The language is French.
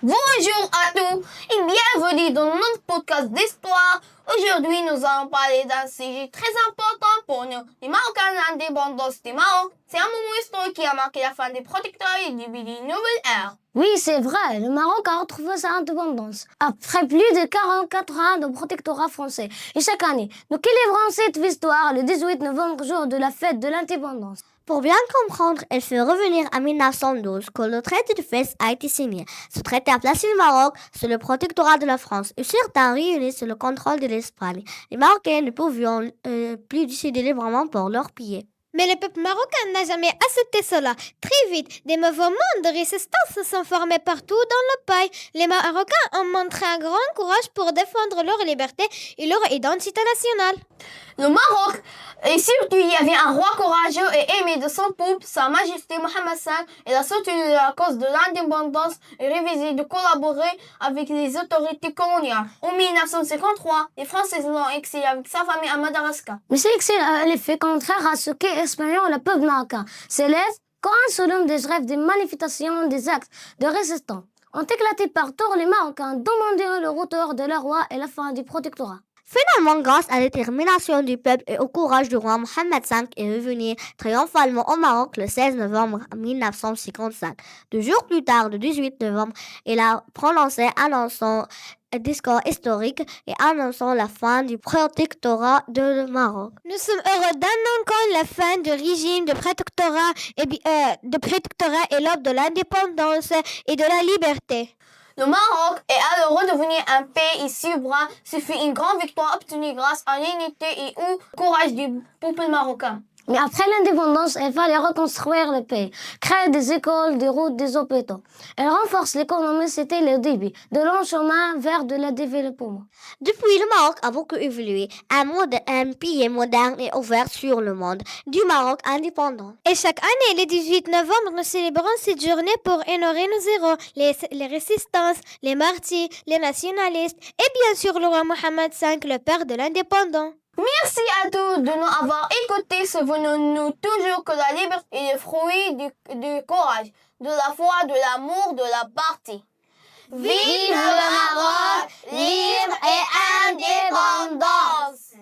Bonjour à tous et bienvenue dans notre podcast d'histoire. Aujourd'hui, nous allons parler d'un sujet très important pour nous, les Marocains, l'indépendance du Maroc. C'est un moment historique qui a marqué la fin des protectorats et le début d'une nouvelle ère. Oui, c'est vrai, le Maroc a retrouvé sa indépendance après plus de 44 ans de protectorat français. Et chaque année, nous célébrons cette histoire le 18 novembre, jour de la fête de l'indépendance. Pour bien comprendre, il faut revenir à 1912, quand le traité de Fès a été signé. Ce traité a placé le Maroc sous le protectorat de la France et certains réunis sous le contrôle de l'Espagne. Les Marocains ne pouvaient plus décider librement pour leurs pays. Mais le peuple marocain n'a jamais accepté cela. Très vite, des mouvements de résistance se sont formés partout dans le pays. Les Marocains ont montré un grand courage pour défendre leur liberté et leur identité nationale. Le Maroc, et surtout il y avait un roi courageux et aimé de son peuple, Sa Majesté Mohammed V, et a soutenu la cause de l'indépendance et refusé de collaborer avec les autorités coloniales. En 1953, les Français l'ont exilé avec sa famille à Madagascar. Mais c'est l'effet contraire à ce qu'est espérant le peuple marocain. S'élève quand selon des rêves, des manifestations, des actes de résistance ont éclaté partout. Les Marocains demandaient le retour de leur roi et la fin du protectorat. Finalement, grâce à la détermination du peuple et au courage du roi Mohammed V, est revenu triomphalement au Maroc le 16 novembre 1955. 2 jours plus tard, le 18 novembre, il a prononcé annonçant un discours historique et annonçant la fin du protectorat de Maroc. Nous sommes heureux d'annoncer la fin du régime de protectorat et l'aube de l'indépendance et de la liberté. Le Maroc est alors redevenu un pays souverain. Ce fut une grande victoire obtenue grâce à l'unité et au courage du peuple marocain. Mais après l'indépendance, il fallait reconstruire le pays, créer des écoles, des routes, des hôpitaux. Elle renforce l'économie, c'était le début de long chemin vers de la développement. Depuis, le Maroc a beaucoup évolué. Un pays moderne et ouvert sur le monde, du Maroc indépendant. Et chaque année, le 18 novembre, nous célébrons cette journée pour honorer nos héros, les résistances, les martyrs, les nationalistes et bien sûr le roi Mohammed V, le père de l'indépendance. Merci à tous de nous avoir écoutés. Souvenons-nous toujours que la liberté est le fruit du courage, de la foi, de l'amour, de la partie. Vive le Maroc, libre et indépendance!